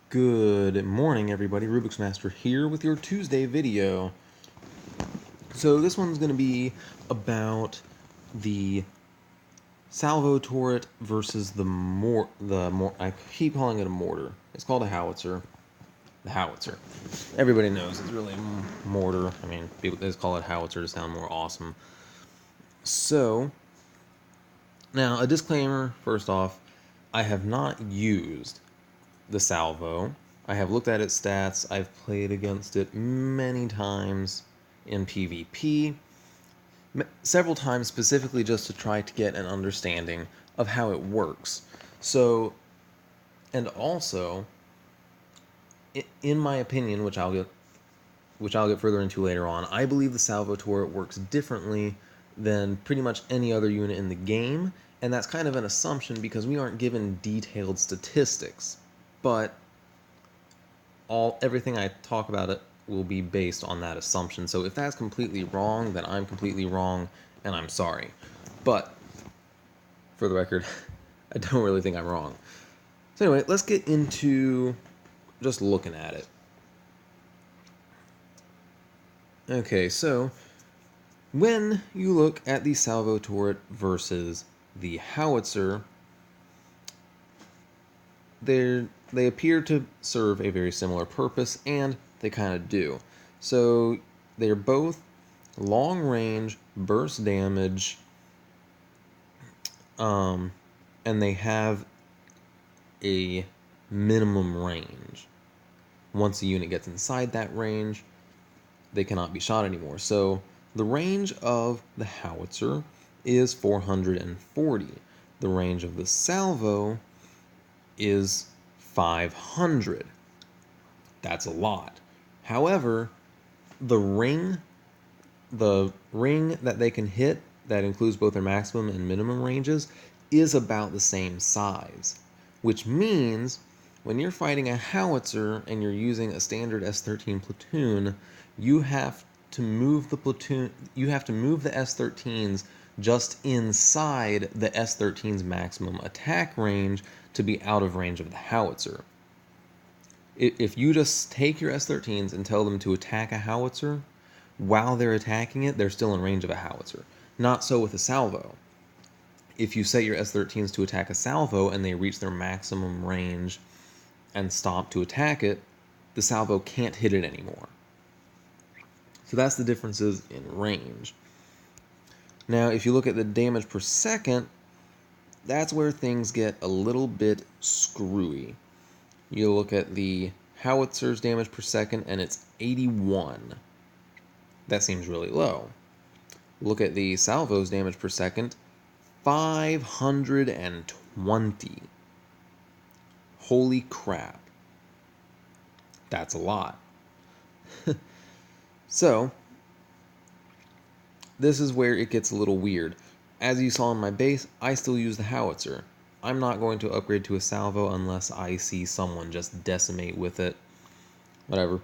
Good morning, everybody. Rubik's Master here with your Tuesday video. So this one's going to be about the salvo turret versus I keep calling it a mortar. It's called a howitzer. The howitzer. Everybody knows it's really a mortar. I mean, people just call it howitzer to sound more awesome. So, now a disclaimer first off, I have not used the salvo. I have looked at its stats. I've played against it many times in PvP, several times specifically just to try to get an understanding of how it works. So, and also, in my opinion, which I'll get further into later on, I believe the salvo turret works differently than pretty much any other unit in the game, and that's kind of an assumption because we aren't given detailed statistics. But everything I talk about it will be based on that assumption. So if that's completely wrong, then I'm completely wrong, and I'm sorry. But for the record, I don't really think I'm wrong. So anyway, let's get into just looking at it. Okay, so when you look at the salvo turret versus the howitzer, they appear to serve a very similar purpose, and they kind of do. So they're both long range burst damage, and they have a minimum range. Once a unit gets inside that range, they cannot be shot anymore. So the range of the howitzer is 440. The range of the salvo is 500. That's a lot. However, the ring that they can hit, that includes both their maximum and minimum ranges, is about the same size. Which means when you're fighting a howitzer and you're using a standard S13 platoon, you have to move the S13s just inside the S13's maximum attack range to be out of range of the howitzer. If you just take your S13s and tell them to attack a howitzer, while they're attacking it, they're still in range of a howitzer. Not so with a salvo. If you set your S13s to attack a salvo and they reach their maximum range and stop to attack it, the salvo can't hit it anymore. So that's the differences in range. Now, if you look at the damage per second, that's where things get a little bit screwy. You look at the howitzer's damage per second, and it's 81. That seems really low. Look at the salvo's damage per second, 520. Holy crap. That's a lot. So, this is where it gets a little weird. As you saw in my base, I still use the howitzer. I'm not going to upgrade to a salvo unless I see someone just decimate with it. Whatever.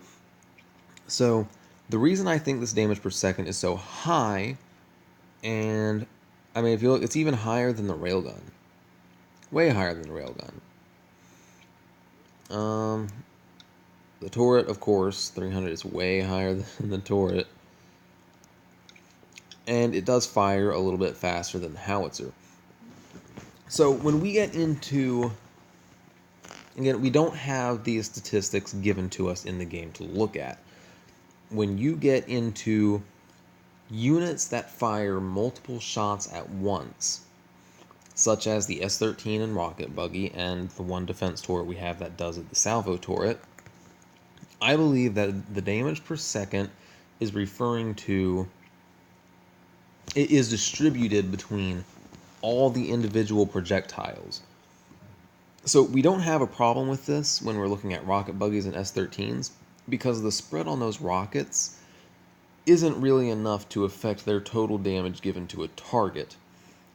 So, the reason I think this damage per second is so high, and I mean, if you look, it's even higher than the railgun. Way higher than the railgun. The turret, of course, 300 is way higher than the turret. And it does fire a little bit faster than the howitzer. So when we get into, again, we don't have these statistics given to us in the game to look at. When you get into units that fire multiple shots at once, such as the S13 and rocket buggy and the one defense turret we have that does it, the salvo turret, I believe that the damage per second is referring to, it is distributed between all the individual projectiles. So we don't have a problem with this when we're looking at rocket buggies and S13s, because the spread on those rockets isn't really enough to affect their total damage given to a target,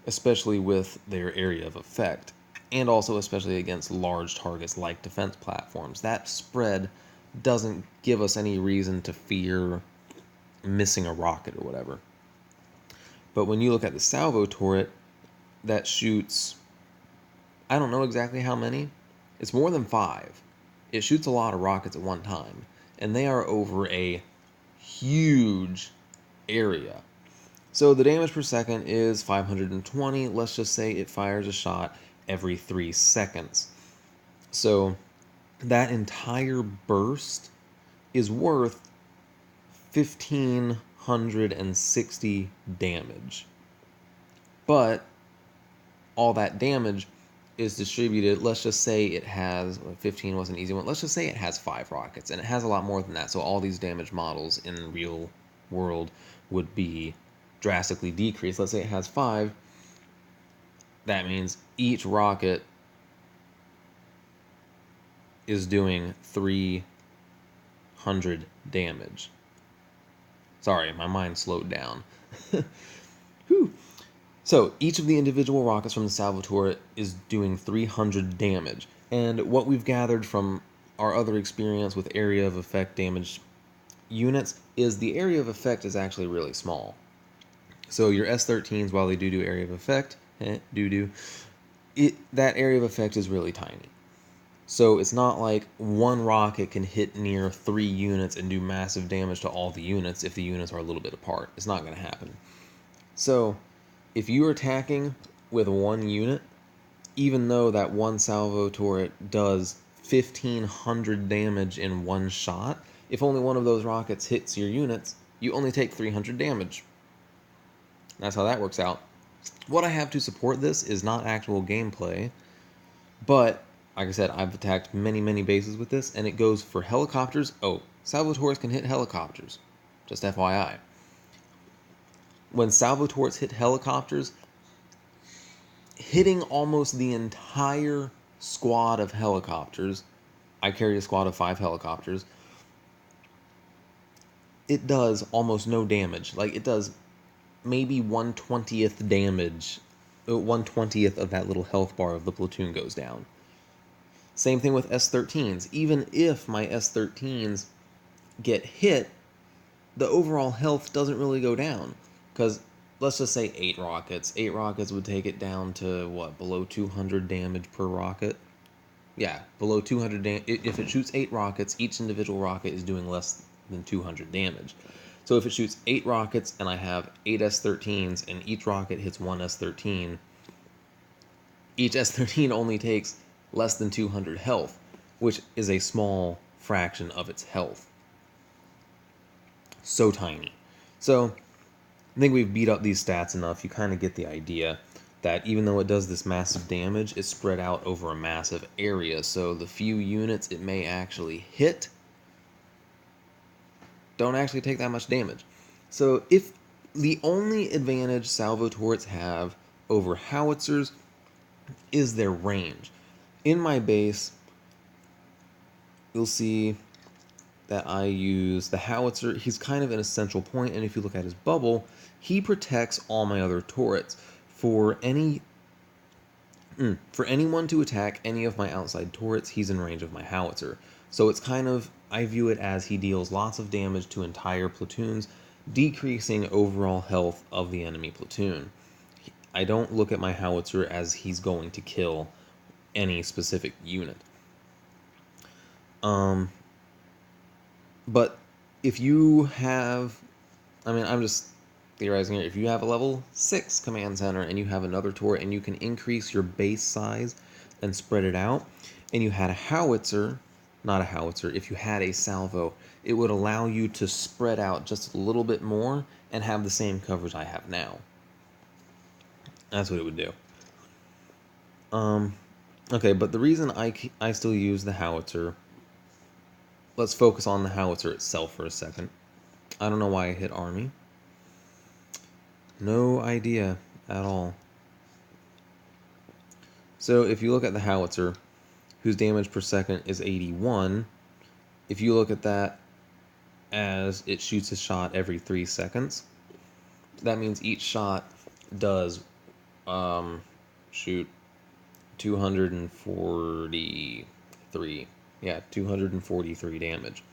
especially with their area of effect, and also especially against large targets like defense platforms. That spread doesn't give us any reason to fear missing a rocket or whatever. But when you look at the salvo turret, that shoots, I don't know exactly how many. It's more than 5. it shoots a lot of rockets at one time, and they are over a huge area. So the damage per second is 520. Let's just say it fires a shot every 3 seconds. So that entire burst is worth 1,560 damage. But all that damage is distributed. Let's just say it has 15 was an easy one. Let's just say it has 5 rockets, and it has a lot more than that. So all these damage models in the real world would be drastically decreased. Let's say it has 5. That means each rocket is doing 300 damage. Sorry, my mind slowed down. Whew. So each of the individual rockets from the Salvo turret is doing 300 damage. And what we've gathered from our other experience with area of effect damage units is the area of effect is actually really small. So your S-13s, while they do area of effect, that area of effect is really tiny. So it's not like one rocket can hit near 3 units and do massive damage to all the units if the units are a little bit apart. It's not going to happen. So if you're attacking with one unit, even though that one salvo turret does 1,500 damage in one shot, if only one of those rockets hits your units, you only take 300 damage. That's how that works out. What I have to support this is not actual gameplay, but like I said, I've attacked many bases with this, and it goes for helicopters. Oh, salvo turrets can hit helicopters. Just FYI. When salvo turrets hit helicopters, hitting almost the entire squad of helicopters, I carry a squad of 5 helicopters, it does almost no damage. Like, it does maybe 1/20th damage. 1/20th of that little health bar of the platoon goes down. Same thing with S-13s. Even if my S-13s get hit, the overall health doesn't really go down. Because let's just say 8 rockets. 8 rockets would take it down to, what, below 200 damage per rocket? Yeah, below 200 damage. If it shoots 8 rockets, each individual rocket is doing less than 200 damage. So if it shoots 8 rockets and I have 8 S-13s and each rocket hits 1 S-13, each S-13 only takes less than 200 health, which is a small fraction of its health. So tiny. So I think we've beat up these stats enough. You kind of get the idea that even though it does this massive damage, it's spread out over a massive area. So the few units it may actually hit don't actually take that much damage. So if the only advantage salvo turrets have over howitzers is their range. In my base, you'll see that I use the howitzer. He's kind of an essential point, and if you look at his bubble, he protects all my other turrets. For anyone to attack any of my outside turrets, he's in range of my howitzer. So it's kind of, I view it as he deals lots of damage to entire platoons, decreasing overall health of the enemy platoon. I don't look at my howitzer as he's going to kill any specific unit. But if you have, I'm just theorizing here, if you have a level 6 command center and you have another turret and you can increase your base size and spread it out, and you had a howitzer, not a howitzer, if you had a salvo, it would allow you to spread out just a little bit more and have the same coverage I have now. That's what it would do. Okay, but the reason I still use the howitzer, let's focus on the howitzer itself for a second. I don't know why I hit army. No idea at all. So if you look at the howitzer, whose damage per second is 81, if you look at that as it shoots a shot every 3 seconds, that means each shot does shoot 243. Yeah, 243 damage.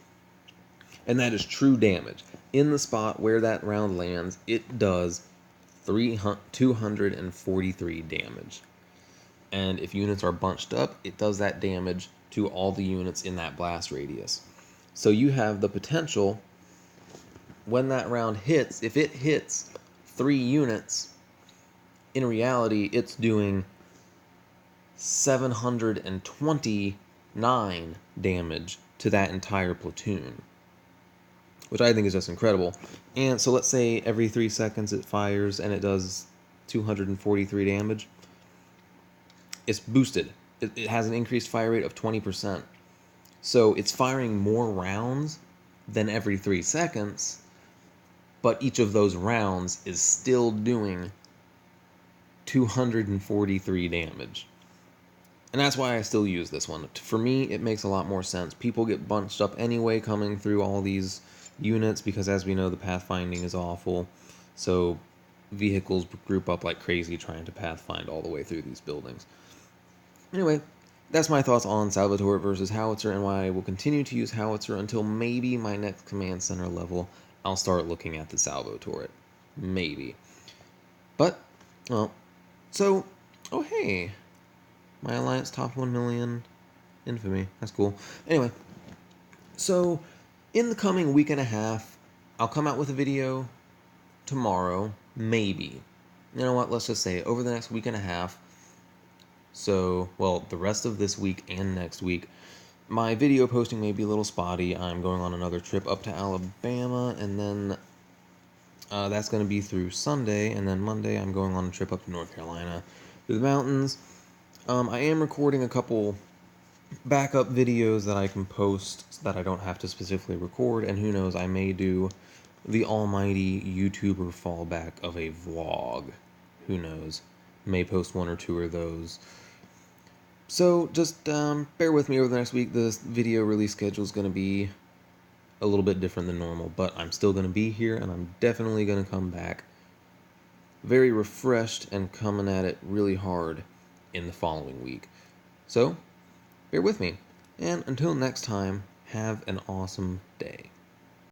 And that is true damage. In the spot where that round lands, it does 243 damage. And if units are bunched up, it does that damage to all the units in that blast radius. So you have the potential, when that round hits, if it hits 3 units, in reality it's doing 729 damage to that entire platoon, which I think is just incredible. And so let's say every 3 seconds it fires and it does 243 damage. It's boosted. It has an increased fire rate of 20%. So it's firing more rounds than every 3 seconds, but each of those rounds is still doing 243 damage. And that's why I still use this one. For me, it makes a lot more sense. People get bunched up anyway coming through all these units because, as we know, the pathfinding is awful. So vehicles group up like crazy trying to pathfind all the way through these buildings. Anyway, that's my thoughts on Salvatore versus Howitzer, and why I will continue to use Howitzer until maybe my next command center level. I'll start looking at the Salvo turret. Maybe. But, well, so, oh hey, my alliance top 1 million infamy. That's cool. Anyway, so in the coming week and a half, I'll come out with a video tomorrow, maybe. You know what, let's just say over the next week and a half. So, well, the rest of this week and next week, my video posting may be a little spotty. I'm going on another trip up to Alabama, and then that's going to be through Sunday, and then Monday I'm going on a trip up to North Carolina through the mountains. I am recording a couple backup videos that I can post so that I don't have to specifically record, and who knows, I may do the almighty YouTuber fallback of a vlog. Who knows? May post 1 or 2 of those. So just bear with me over the next week. The video release schedule is going to be a little bit different than normal, but I'm still going to be here, and I'm definitely going to come back very refreshed and coming at it really hard in the following week. So bear with me, and until next time, have an awesome day.